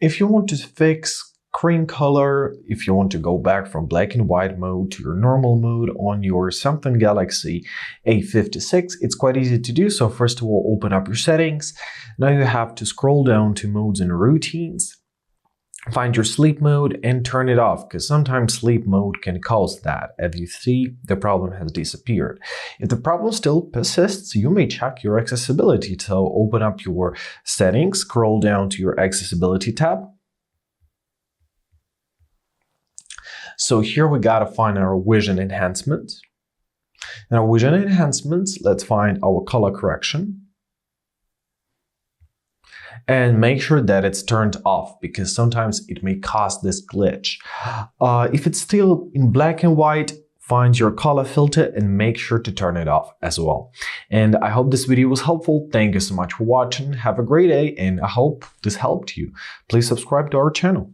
If you want to fix screen color, if you want to go back from black and white mode to your normal mode on your Samsung Galaxy A56, it's quite easy to do so. First of all, open up your settings. Now you have to scroll down to modes and routines. Find your sleep mode and turn it off, because sometimes sleep mode can cause that. As you see, the problem has disappeared. If the problem still persists, you may check your accessibility. So open up your settings, scroll down to your accessibility tab. So here we gotta find our vision enhancement. In our vision enhancements, let's find our color correction. And make sure that it's turned off, because sometimes it may cause this glitch. If it's still in black and white, find your color filter and make sure to turn it off as well. And I hope this video was helpful. Thank you so much for watching. Have a great day, and I hope this helped you. Please subscribe to our channel.